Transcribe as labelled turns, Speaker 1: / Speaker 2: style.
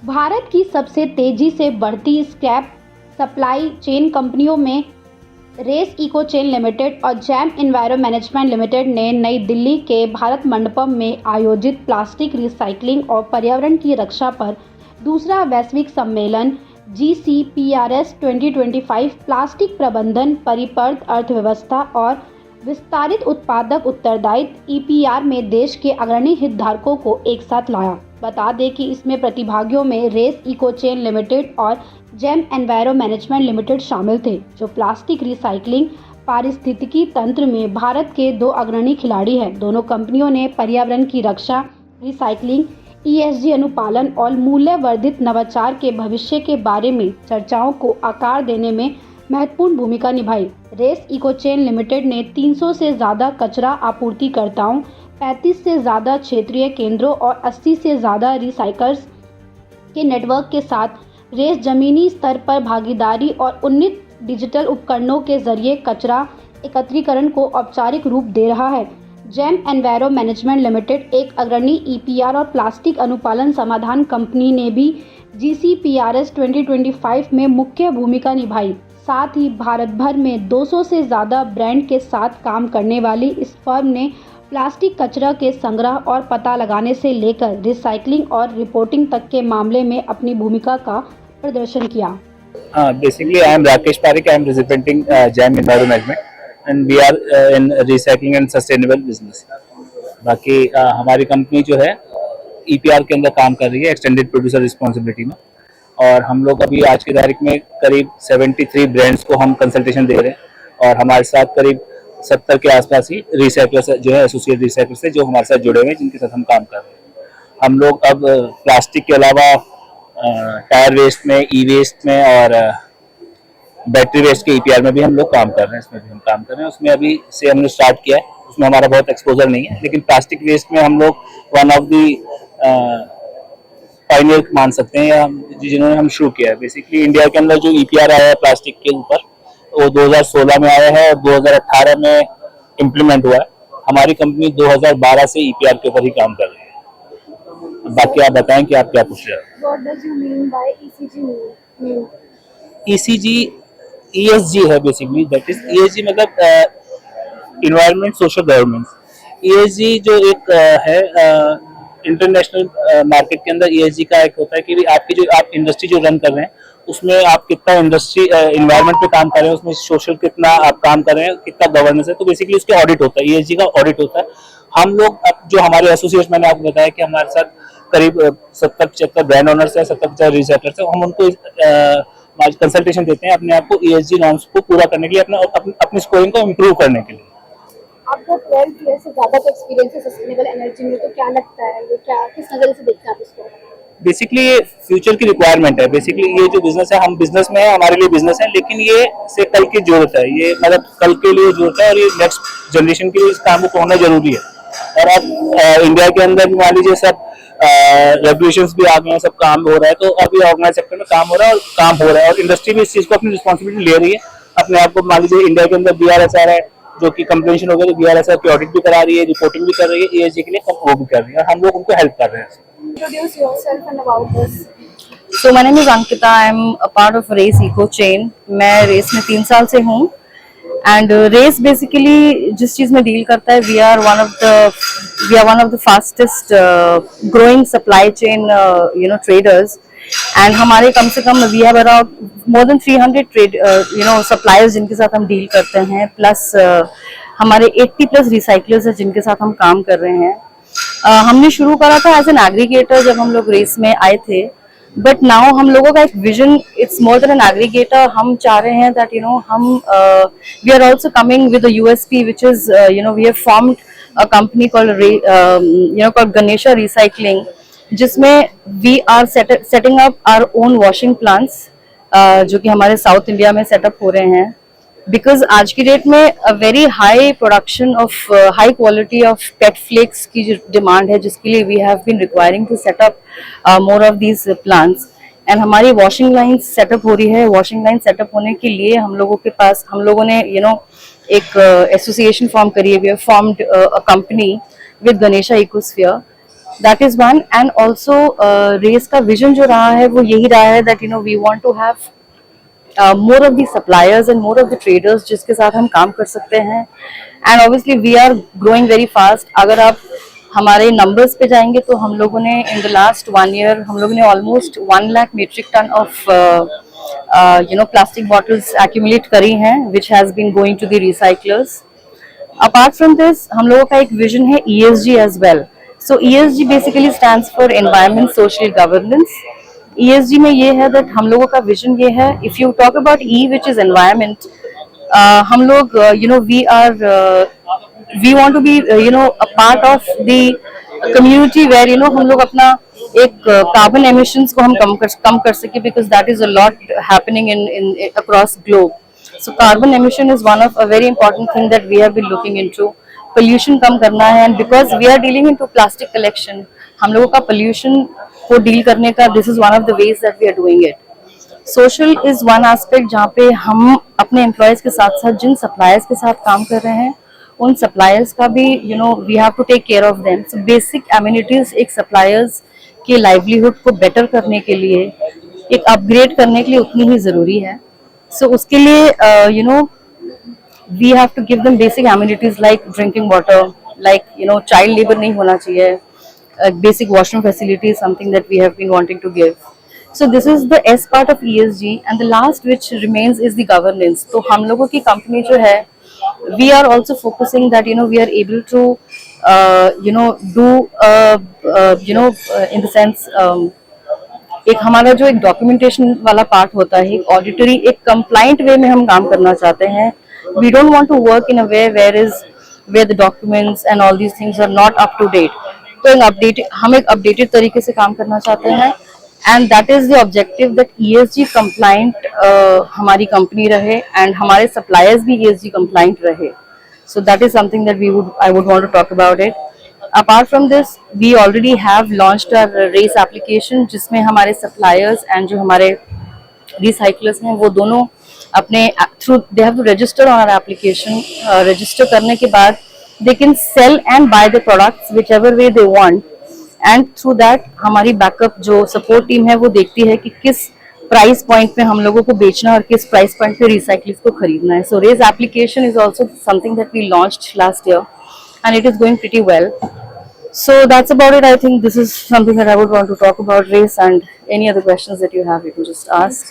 Speaker 1: भारत की सबसे तेजी से बढ़ती स्क्रैप सप्लाई चेन कंपनियों में रेस इको चेन लिमिटेड और जैम एनवायरो मैनेजमेंट लिमिटेड ने नई दिल्ली के भारत मंडपम में आयोजित प्लास्टिक रिसाइकलिंग और पर्यावरण की रक्षा पर दूसरा वैश्विक सम्मेलन GCPRS 2025 प्लास्टिक प्रबंधन परिपर्त अर्थव्यवस्था और विस्तारित उत्पादक उत्तरदायित्व EPR में देश के अग्रणी हितधारकों को एक साथ लाया। बता दें कि इसमें प्रतिभागियों में रेस इको चेन लिमिटेड और जैम एनवायरो मैनेजमेंट लिमिटेड शामिल थे, जो प्लास्टिक रिसाइकलिंग पारिस्थितिकी तंत्र में भारत के दो अग्रणी खिलाड़ी हैं। दोनों कंपनियों ने पर्यावरण की रक्षा, रिसाइकलिंग, ESG अनुपालन और मूल्य वर्धित नवाचार के भविष्य के बारे में चर्चाओं को आकार देने में महत्वपूर्ण भूमिका निभाई। रेस इको चेन लिमिटेड ने 300 से ज़्यादा कचरा आपूर्तिकर्ताओं, 35 से ज़्यादा क्षेत्रीय केंद्रों और 80 से ज़्यादा रिसाइकल्स के नेटवर्क के साथ रेस जमीनी स्तर पर भागीदारी और उन्नत डिजिटल उपकरणों के जरिए कचरा एकत्रीकरण को औपचारिक रूप दे रहा है। जैम एनवायरो मैनेजमेंट लिमिटेड एक अग्रणी EPR और प्लास्टिक अनुपालन समाधान कंपनी ने भी GCPRS 2025 में मुख्य भूमिका निभाई। साथ ही भारत भर में 200 से ज़्यादा ब्रांड के साथ काम करने वाली इस फर्म ने प्लास्टिक कचरा के संग्रह और पता लगाने से लेकर रिसाइकलिंग और रिपोर्टिंग तक के मामले में अपनी भूमिका का प्रदर्शन किया।
Speaker 2: Basically, I am Rakesh Parekh. I am representing Jam Enviro Management, and we are in recycling and sustainable business. बाकी हमारी कंपनी जो है EPR के अंदर काम कर रही है, एक्सटेंडेड प्रोड्यूसर रिस्पॉन्सिबिलिटी में, और हम लोग अभी आज की तारीख में करीब 73 ब्रांड्स को हम कंसल्टेशन दे रहे हैं, और हमारे साथ करीब 70 के आसपास ही रिसाइकलर्स जो है, एसोसिएट रिसाइकलर्स है, जो हमारे साथ जुड़े हुए हैं, जिनके साथ हम काम कर रहे हैं। हम लोग अब प्लास्टिक के अलावा टायर वेस्ट में, ई वेस्ट में और बैटरी वेस्ट के EPR में भी हम लोग काम कर रहे हैं। इसमें भी हम काम कर रहे हैं। उसमें अभी से हमने स्टार्ट किया है, उसमें हमारा बहुत एक्सपोजर नहीं है, लेकिन प्लास्टिक वेस्ट में हम लोग वन ऑफ दी पायनियर मान सकते हैं, या जिन्होंने हम शुरू किया है। बेसिकली इंडिया के अंदर जो EPR आया है प्लास्टिक के ऊपर, वो 2016 में आया है और 2018 में इम्प्लीमेंट हुआ है। हमारी कंपनी 2012 से EPR के ऊपर ही काम कर रही है। बाकी आप बताएं कि आप क्या पूछ रहे हैं।
Speaker 1: What does you mean by ECG mean?
Speaker 2: ECG ESG है बेसिकली, दैट इज ESG मतलब इन्वायरमेंट सोशल गवर्नेंस। ESG जो एक है इंटरनेशनल मार्केट के अंदर ESG का एक होता है कि आपकी जो आप इंडस्ट्री जो रन कर रहे हैं, उसमें आप कितना इंडस्ट्री इन्वायरमेंट पे काम कर रहे हैं, उसमें सोशल कितना आप काम कर रहे हैं, कितना गवर्नेंस है, तो बेसिकली उसके ऑडिट होता है, ESG का ऑडिट होता है। हम लोग अब जो हमारे एसोसिएशन, मैंने आपको बताया कि हमारे साथ करीब 70-75 ब्रांड ओनर्स है, 70-75 रिसाइकलर्स है, हम उनको कंसल्टेशन देते हैं अपने आप को ESG नॉर्म्स को पूरा करने के लिए, अपनी स्कोरिंग को इम्प्रूव करने के लिए।
Speaker 1: आपका 12 ईयर से ज़्यादा का एक्सपीरियंस है सस्टेनेबल एनर्जी में, तो क्या लगता है ये क्या किस नज़र से देखते हैं आप इसको?
Speaker 2: बेसिकली ये फ्यूचर की रिक्वायरमेंट है। बेसिकली ये जो बिजनेस है, हम बिजनेस में है, हमारे लिए बिजनेस है, लेकिन ये से कल की जरूरत है, ये मतलब कल के लिए जरूरत है, और ये नेक्स्ट जनरेशन के लिए इस काम को होना जरूरी है। और अब इंडिया के अंदर भी मान लीजिए सब रेगुलेशंस भी आ गए हैं, सब काम हो रहा है, तो अभी ऑर्गेनाइज सेक्टर में काम हो रहा है, और इंडस्ट्री भी इस चीज को अपनी रिस्पॉन्सिबिलिटी ले रही है अपने आप को। मान लीजिए इंडिया के अंदर BRSR है, जो कि कंप्लेंशन हो गया, तो BRSR की ऑडिट भी करा रही है, रिपोर्टिंग भी कर रही है, ESG के लिए वो भी कर रही है, और हम लोग उनको हेल्प कर रहे हैं।
Speaker 1: Introduce yourself and about this.
Speaker 3: So my name is Ankita. I am a part of Race Eco Chain. मैं रेस में 3 साल से हूँ, एंड रेस बेसिकली जिस चीज में डील करता है, we are one of the fastest growing supply chain traders, and हमारे कम से कम we have around more than 300 trade suppliers जिनके साथ हम डील करते हैं, प्लस हमारे 80+ रिसाइकलर्स हैं जिनके साथ हम काम कर रहे हैं। हमने शुरू करा था एज एन एग्रीगेटर जब हम लोग रेस में आए थे, बट नाउ हम लोगों का एक vision, it's more than an aggregator. हम चाह रहे हैं दैट हम we are also coming with a USP which is we have formed a company called called Ganesha recycling, जिसमें we are setting up our own washing plants, जो कि हमारे south India में सेटअप हो रहे हैं। बिकॉज आज की डेट में a very high production of high quality of pet flakes की जो डिमांड है, जिसके लिए we have been requiring to set up more of these plants, and हमारी वॉशिंग लाइन सेटअप हो रही है। वॉशिंग लाइन सेटअप होने के लिए हम लोगों ने एक एसोसिएशन फॉर्म करी है। We have formed a company with Ganesha Ecosphere, that is one. And also रेस का विजन जो रहा है वो यही रहा है that we want to have more of the suppliers and more of the traders जिसके साथ हम काम कर सकते हैं. and obviously we are growing very fast. अगर आप हमारे numbers पे जाएंगे तो हम लोगों ने in the last 1 year हम लोगों ने almost 1 lakh metric ton of plastic bottles accumulate करी हैं which has been going to the recyclers. Apart from this हम लोगों का एक vision है ESG as well. So ESG basically stands for environment, social governance. ESG में ये है that हम लोगों का विजन ये है, if you talk about E which is environment, हम लोग we want to be a part of the community where हम लोग अपना एक carbon emissions को हम कम कर सके because that is a lot happening in across globe. So carbon emission is one of a very important thing that we have been looking into. Pollution कम करना है and because we are dealing into plastic collection, हम लोगों का pollution को deal करने का this is one of the ways that we are doing it. Social is one aspect जहाँ पे हम अपने employees के साथ साथ जिन suppliers के साथ काम कर रहे हैं उन suppliers का भी we have to take care of them. So basic amenities एक suppliers के livelihood को better करने के लिए एक upgrade करने के लिए उतनी ही ज़रूरी है. So उसके लिए we have to give them basic amenities like drinking water, like child labor नहीं होना चाहिए. Basic washroom facility is something that we have been wanting to give. So this is the S part of ESG, and the last which remains is the governance. तो हम लोगों की company जो है, we are also focusing that we are able to do in the sense एक हमारा जो एक डॉक्यूमेंटेशन वाला पार्ट होता है, एक ऑडिटरी एक कंप्लाइंट वे में हम काम करना चाहते हैं. We don't want to work in a way where the documents and all these things are not up to date. तो हम एक अपडेटेड तरीके से काम करना चाहते हैं and that is the objective that ESG compliant हमारी कंपनी रहे and हमारे suppliers भी ESG compliant रहे. So that is something that I would want to talk about it. Apart from this, we already have launched our race application जिसमें हमारे suppliers and जो हमारे recyclers हैं वो दोनों अपने through they have to register on our application. Register करने के बाद they can sell and buy the products whichever way they want, and through that हमारी बैकअप जो सपोर्ट टीम है वो देखती है कि किस प्राइस पॉइंट पे हम लोगों को बेचना है और किस प्राइस पॉइंट पे रिसाइकलिंग को खरीदना है. So rage application is also something that we launched last year and it is going pretty well. So that's about it. I think this is something that I would want to talk about race, and any other questions that you have you can just ask.